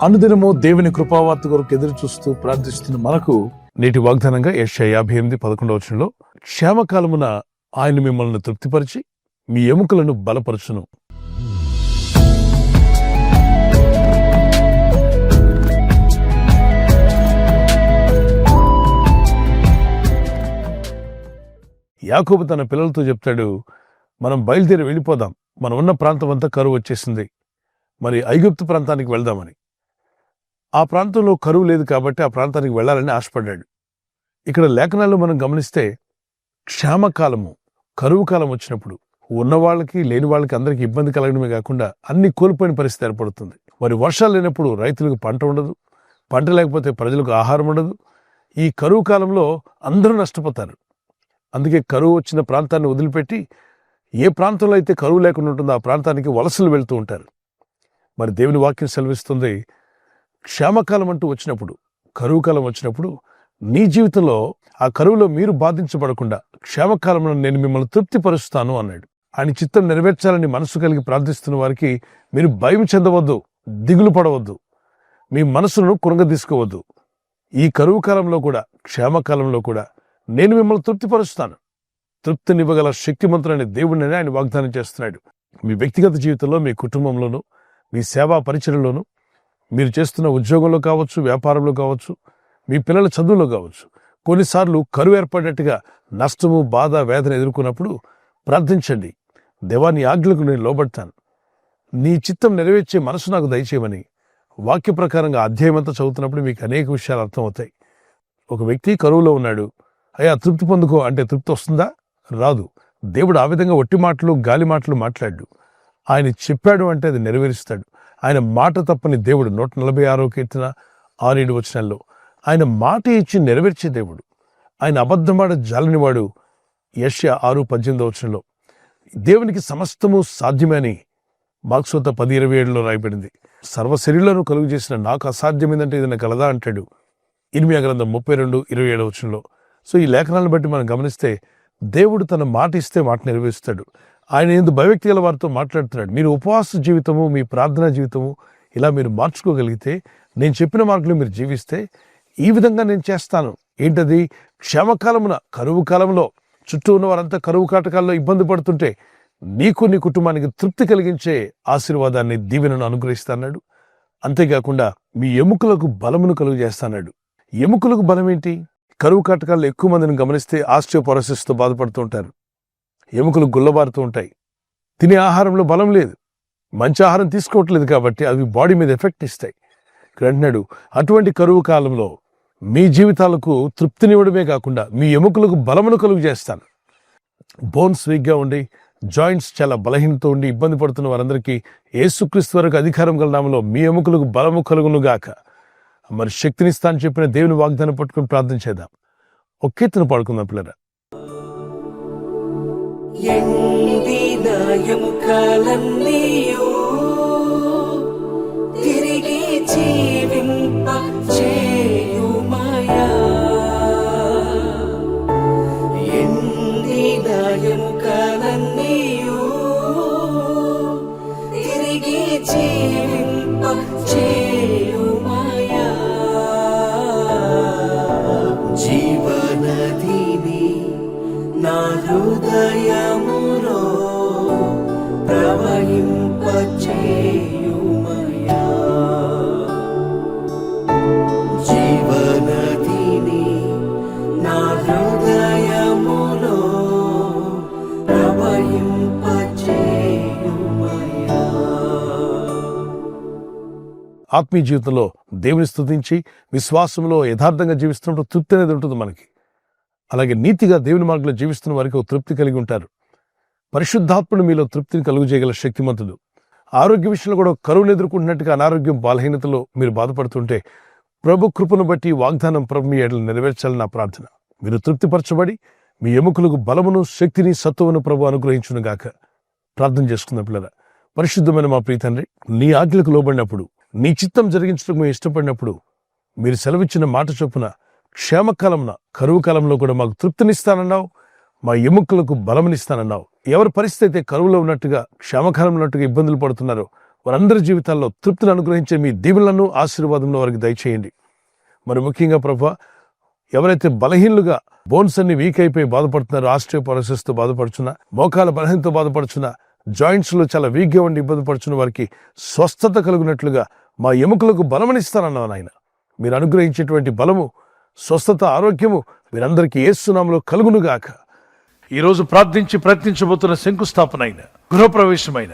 అనుదినము దేవుని కృపావార్త కొరకు ఎదురు చూస్తూ ప్రార్థిస్తున్న మనకు నేటి వాగ్దానంగా యెషయా 58:11 క్షేమకాలమున ఆయన మిమ్మల్ని తృప్తిపరిచి మీ ఎముకలను బలపరచును. యాకోబు తన పిల్లలతో చెప్తాడు, మనం బయలుదేరి వెళ్ళిపోదాం, మనం ఉన్న ప్రాంతం అంతా కరువు వచ్చేసింది, మరి ఐగుప్తు ప్రాంతానికి వెళ్దామని. ఆ ప్రాంతంలో కరువు లేదు కాబట్టి ఆ ప్రాంతానికి వెళ్ళాలని ఆశపడ్డాడు. ఇక్కడ లేఖనాల్లో మనం గమనిస్తే క్షేమకాలము, కరువు కాలం వచ్చినప్పుడు ఉన్నవాళ్ళకి లేని వాళ్ళకి అందరికీ ఇబ్బంది కలగడమే కాకుండా అన్ని కోల్పోయిన పరిస్థితి ఏర్పడుతుంది. మరి వర్షాలు లేనప్పుడు రైతులకు పంట ఉండదు, పంట లేకపోతే ప్రజలకు ఆహారం ఉండదు. ఈ కరువు కాలంలో అందరూ నష్టపోతారు. అందుకే కరువు వచ్చిన ప్రాంతాన్ని వదిలిపెట్టి ఏ ప్రాంతంలో అయితే కరువు లేకుండా ఉంటుందో ఆ ప్రాంతానికి వలసలు వెళ్తూ ఉంటారు. మరి దేవుని వాక్యం సెలవిస్తుంది, క్షేమకాలం అంటూ వచ్చినప్పుడు, కరువు కాలం వచ్చినప్పుడు నీ జీవితంలో ఆ కరువులో మీరు బాధించబడకుండా క్షేమకాలంలో నేను మిమ్మల్ని తృప్తిపరుస్తాను అన్నాడు. ఆయన చిత్తం నెరవేర్చాలని మనసు కలిగి ప్రార్థిస్తున్న వారికి మీరు భయం చెందవద్దు, దిగులు పడవద్దు, మీ మనసును కృంగదీసుకోవద్దు. ఈ కరువు కాలంలో కూడా, క్షేమకాలంలో కూడా నేను మిమ్మల్ని తృప్తిపరుస్తాను. తృప్తినివ్వగల శక్తిమంతుడైన దేవుడిని ఆయన వాగ్దానం చేస్తున్నాడు. మీ వ్యక్తిగత జీవితంలో, మీ కుటుంబంలోనూ, మీ సేవా పరిచర్యలోనూ, మీరు చేస్తున్న ఉద్యోగంలో కావచ్చు, వ్యాపారంలో కావచ్చు, మీ పిల్లల చదువులో కావచ్చు, కొన్నిసార్లు కరువు ఏర్పడినట్టుగా నష్టము, బాధ, వేదన ఎదుర్కొన్నప్పుడు ప్రార్థించండి. దేవా, నీ ఆజ్ఞలకు నేను లోబడతాను, నీ చిత్తం నెరవేర్చే మనసు నాకు దయచేయమని వాక్య ప్రకారంగా అధ్యాయం అంతా చదువుతున్నప్పుడు మీకు అనేక విషయాలు అర్థమవుతాయి. ఒక వ్యక్తి కరువులో ఉన్నాడు, అయ్యా తృప్తి పొందుకో అంటే తృప్తి వస్తుందా? రాదు. దేవుడు ఆ విధంగా ఒట్టి మాటలు, గాలి మాటలు మాట్లాడు. ఆయన చెప్పాడు అంటే అది నెరవేరుస్తాడు. ఆయన మాట తప్పని దేవుడు. 146వ కీర్తన 6-7 వచనాల్లో ఆయన మాట ఇచ్చి నెరవేర్చే దేవుడు. ఆయన అబద్ధమాట జాలనివాడు. యెషయా 6:18 వచనంలో దేవునికి సమస్తము సాధ్యమని మార్క్స్ 10:27 రాయబడింది. సర్వశరీరులను కలుగు చేసిన నాకు అసాధ్యమైందంటే ఏదైనా కలదా అంటాడు ఇర్మియా గ్రంథం 32:27 వచనంలో. సో ఈ లేఖనాలను బట్టి మనం గమనిస్తే దేవుడు తన మాట ఇస్తే మాట నెరవేరుస్తాడు. ఆయన ఎందు భయభక్తి గల వారితో మాట్లాడుతున్నాడు. మీరు ఉపవాస జీవితము, మీ ప్రార్థనా జీవితము ఇలా మీరు మార్చుకోగలిగితే, నేను చెప్పిన మార్గంలో మీరు జీవిస్తే ఈ విధంగా నేను చేస్తాను. ఏంటది? క్షేమకాలమున, కరువు కాలంలో చుట్టూ ఉన్న వారంతా కరువు కాటకాల్లో ఇబ్బంది పడుతుంటే నీకు, నీ కుటుంబానికి తృప్తి కలిగించే ఆశీర్వాదాన్ని, దీవెనను అనుగ్రహిస్తాడు. అంతేకాకుండా మీ ఎముకలకు బలమును కలుగు చేస్తాడు. ఎముకలకు బలం ఏంటి? కరువు కాటకాల్లో ఎక్కువ మందిని గమనిస్తే ఆస్టియోపోరోసిస్తో బాధపడుతూ ఉంటారు. ఎముకలు గుల్లబారుతూ ఉంటాయి. తినే ఆహారంలో బలం లేదు, మంచి ఆహారం తీసుకోవట్లేదు కాబట్టి అవి బాడీ మీద ఎఫెక్ట్ ఇస్తాయి. ఇక్కడ అంటున్నాడు, అటువంటి కరువు కాలంలో మీ జీవితాలకు తృప్తినివ్వడమే కాకుండా మీ ఎముకలకు బలమును కలుగు చేస్తాను. బోన్స్ వీక్గా ఉండి, జాయింట్స్ చాలా బలహీనతో ఉండి ఇబ్బంది పడుతున్న వారందరికీ యేసుక్రీస్తు వరకు అధికారం గల నామములో మీ ఎముకలకు బలము కలుగును గాక. మరి శక్తినిస్తా అని చెప్పిన దేవుని వాగ్దానం పట్టుకుని ప్రార్థన చేద్దాం. ఒక కీర్తన పాడుకుందాం పిల్లరా. ఎండిన ఎముకలన్నీయు తిరిగి జీవింప చేయుమయా. ఎండిన ఎముకలన్నీయు తిరిగి జీవింప చేయుమయా. జీవనదిని నా హృదయములో ప్రవహింపచేయుమయా. జీవనదిని నా హృదయములో ప్రవహింపచేయుమయా. ఆత్మీయ జీవితంలో దేవుని స్తుతించి విశ్వాసంలో యథార్థంగా జీవిస్తున్నప్పుడు తృప్తి అనేది ఉంటుంది మనకి. అలాగే నీతిగా దేవుని మార్గంలో జీవిస్తున్న వారికి ఒక తృప్తి కలిగి ఉంటారు. పరిశుద్ధాత్ముడు మీలో తృప్తిని కలుగు చేయగల శక్తిమంతుడు. ఆరోగ్య విషయంలో కూడా కరువును ఎదుర్కొంటున్నట్టుగా అనారోగ్యం, బలహీనతలో మీరు బాధపడుతుంటే ప్రభు కృపను బట్టి వాగ్దానం ప్రభు మీ ఎడల నెరవేర్చాలని నా ప్రార్థన. మీరు తృప్తిపరచబడి మీ ఎముకలకు బలమును, శక్తిని, సత్తువను ప్రభు అనుగ్రహించును గాక. ప్రార్థన చేసుకుందాం పిల్లరా. పరిశుద్ధమైన మా ప్రియ తండ్రి, నీ ఆజ్ఞలకు లోబడినప్పుడు, నీ చిత్తం జరిగించడం మేము ఇష్టపడినప్పుడు, మీరు సెలవిచ్చిన మాట చొప్పున క్షేమకాలంన, కరువు కాలంలో కూడా మాకు తృప్తినిస్తానన్నావు, మా ఎముకలకు బలమునిస్తానన్నావు. ఎవరి పరిస్థితి అయితే కరువులో ఉన్నట్టుగా, క్షేమకాలంలో ఉన్నట్టుగా ఇబ్బందులు పడుతున్నారో వారందరి జీవితాల్లో తృప్తిని అనుగ్రహించే మీ దీవెనలను ఆశీర్వాదంలో వారికి దయచేయండి. మరి ముఖ్యంగా ప్రభా, ఎవరైతే బలహీనులుగా బోన్స్ అన్ని వీక్ అయిపోయి బాధపడుతున్నారో, ఆస్ట్రియోపరోసిస్తో బాధపడుచున్నా, మోకాల బలహీనతో బాధపడుచున్నా, జాయింట్స్ లో చాలా వీక్గా ఉండి ఇబ్బంది పడుచున్న వారికి స్వస్థత కలుగునట్లుగా మా ఎముకలకు బలమనిస్తానన్నాను ఆయన. మీరు అనుగ్రహించేటువంటి బలము, స్వస్థత, ఆరోగ్యము మీరందరికీ యేసు నామములో కలుగునుగాక. ఈరోజు ప్రార్థించి ప్రయత్నించబోతున్న శంకుస్థాపన అయిన, గృహప్రవేశమైన,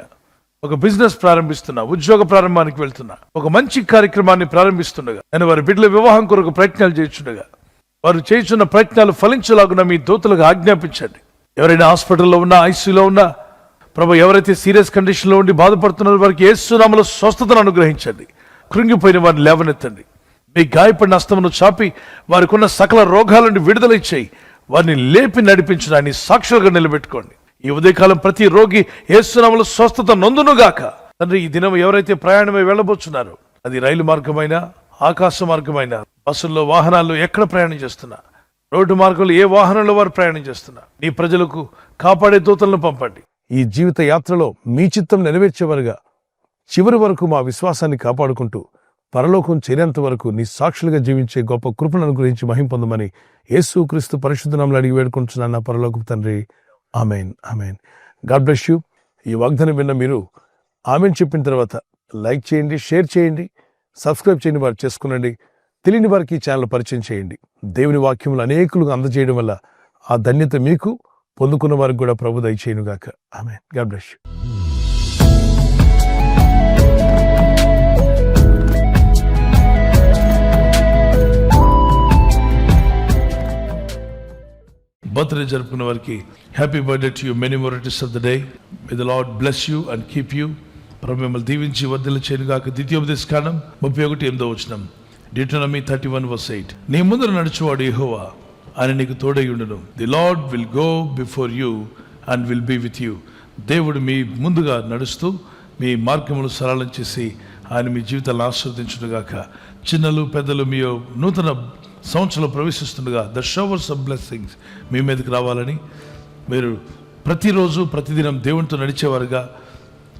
ఒక బిజినెస్ ప్రారంభిస్తున్నా, ఉద్యోగ ప్రారంభానికి వెళ్తున్నా, ఒక మంచి కార్యక్రమాన్ని ప్రారంభిస్తుండగా, నేను వారి బిడ్డల వివాహం కొరకు ప్రయత్నాలు చేస్తుండగా, వారు చేస్తున్న ప్రయత్నాలు ఫలించలాగున మీ దూతలకు ఆజ్ఞాపించండి. ఎవరైనా హాస్పిటల్లో ఉన్నా, ఐసీయూలో ఉన్నా, ప్రభు ఎవరైతే సీరియస్ కండిషన్ లో ఉండి బాధపడుతున్నారో వారికి యేసు నామములో స్వస్థతను అనుగ్రహించండి. కృంగిపోయిన వారిని లేవనెత్తండి. మీ గాయపడిన హస్తమును చాపి వారికి ఉన్న సకల రోగాల నుండి విడుదల ఇచ్చేయి. వారిని లేపి నడిపించడాన్ని సాక్షులుగా నిలబెట్టుకోండి. ఈ ఉదయకాలం ప్రతి రోగి యేసు నామములో స్వస్థత నొందునుగాక. తండ్రి, ఈ దినం ఎవరైతే ప్రయాణమై వెళ్ళబోతున్నారో, అది రైలు మార్గమైనా, ఆకాశ మార్గమైనా, బస్సుల్లో, వాహనాల్లో ఎక్కడ ప్రయాణం చేస్తున్నా, రోడ్డు మార్గంలో ఏ వాహనంలో వారు ప్రయాణం చేస్తున్నా, నీ ప్రజలకు కాపాడే దూతలను పంపండి. ఈ జీవిత యాత్రలో మీ చిత్తం నెరవేర్చేవారుగా చివరి వరకు మా విశ్వాసాన్ని కాపాడుకుంటూ పరలోకం చేరేంత వరకు నీ సాక్షులుగా జీవించే గొప్ప కృపను అనుగ్రహించి మహిమ పొందమని యేసుక్రీస్తు పరిశుద్ధ నామములో అడిగి వేడుకుంటున్నాను నా పరలోకపు తండ్రి. Amen, amen. God bless you. ఈ వాగ్దానం విన్న మీరు ఆమెన్ చెప్పిన తర్వాత లైక్ చేయండి, షేర్ చేయండి, సబ్స్క్రైబ్ చేయని వారు చేసుకునండి. తెలియని వారికి ఈ ఛానల్ పరిచయం చేయండి. దేవుని వాక్యములు అనేకులుగా అందజేయడం వల్ల ఆ ధన్యత మీకు, పొందుకున్న వారికి కూడా ప్రభు దయచేయునుగాక. Amen. God bless you. Birthday జరుపుకున్న వారికి happy birthday to you, many మోరిటీస్ of the day. May the Lord bless you and keep you. ప్రభు మిమ్మల్ని దీవించి వర్ధిల్ల చేయనుగాక. ద్వితీయోపదేశకాండం 31:8 Deuteronomy 31:8. నీ ముందర నడుచువాడు యెహోవా, ఆయన నీకు తోడైయుండును. The Lord will go before you and will be with you. దేవుడు మీ ముందుగా నడుస్తూ మీ మార్గములు సరళం చేసి ఆయన మీ జీవితాలను ఆశీర్వదించునుగాక. చిన్నలు పెద్దలు మీ నూతన సంవత్సరంలో ప్రవేశిస్తుండగా ద షవర్స్ ఆఫ్ బ్లెస్సింగ్స్ మీ మీదకి రావాలని, మీరు ప్రతిరోజు ప్రతిదినం దేవునితో నడిచేవారుగా,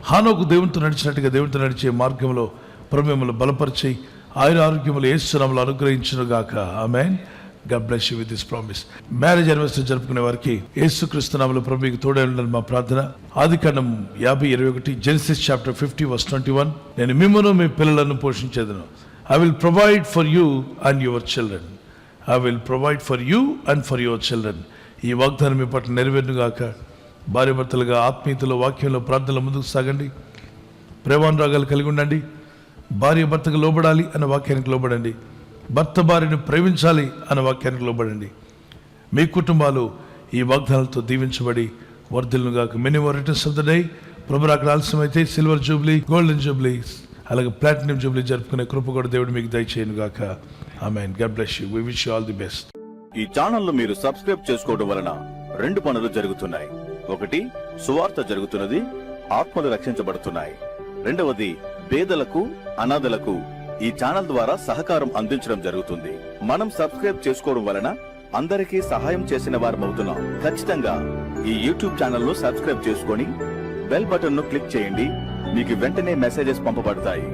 హానోకు దేవునితో నడిచినట్టుగా దేవునితో నడిచే మార్గంలో ప్రభు మిమ్మల్ని బలపరిచి ఆయన ఆరోగ్యములు యేసు నామములో అనుగ్రహించునుగాక. ఆమేన్. God bless you with this promise. Marriage anniversary జరుపుకునే వారికి యేసుక్రీస్తు నామములో ప్రభువుకి తోడై ఉండాలని మా ప్రార్థన. ఆదికాండం 50:21 Genesis chapter 50:21. నేను మిమ్మును మీ పిల్లలను పోషించేదను. I will provide for you and your children. I will provide for you and for your children. ఈ వాగ్దానం మీ పట్ల నెరవేరునుగాక. భార్య భర్తలుగా ఆత్మీయతలో, వాక్యంలో, ప్రార్థనలో ముందుకు సాగండి. ప్రేమానురాగాలు కలిగి ఉండండి. భార్య భర్తకు లోబడాలి అన్న వాక్యానికి లోబడండి. భర్త భార్యను ప్రేమించాలి అన్న వాక్యానికి లోబడండి. మీ కుటుంబాలు ఈ వాగ్దానాలతో దీవించబడి వర్ధిల్లునుగాక. Many more returns of the day. ప్రభు అక్కడ ఆలస్యమైతే సిల్వర్ జూబ్లీ, గోల్డెన్ జూబ్లీ, అలాగే ప్లాటినం జూబ్లీ జరుపుకునే కృప కూడా దేవుడు మీకు దయచేయునుగాక. Amen. God bless you. We wish you all the best. ఈ ఛానల్ ను మీరు సబ్స్క్రైబ్ చేసుకోవడం వలన 2 పనులు జరుగుతున్నాయి. ఒకటి, సువార్త జరుగుతున్నది, ఆత్మలు రక్షించబడుతున్నాయి. రెండవది, పేదలకు, అనాథలకు ఈ ఛానల్ ద్వారా సహకారం అందించడం జరుగుతుంది. మనం సబ్స్క్రైబ్ చేసుకోవడం వలన అందరికీ సహాయం చేసిన వారమవుతున్నాం. ఖచ్చితంగా ఈ యూట్యూబ్ ఛానల్ ను సబ్స్క్రైబ్ చేసుకొని బెల్ బటన్ ను క్లిక్ చేయండి. మీకు వెంటనే మెసేజెస్ పంపబడతాయి.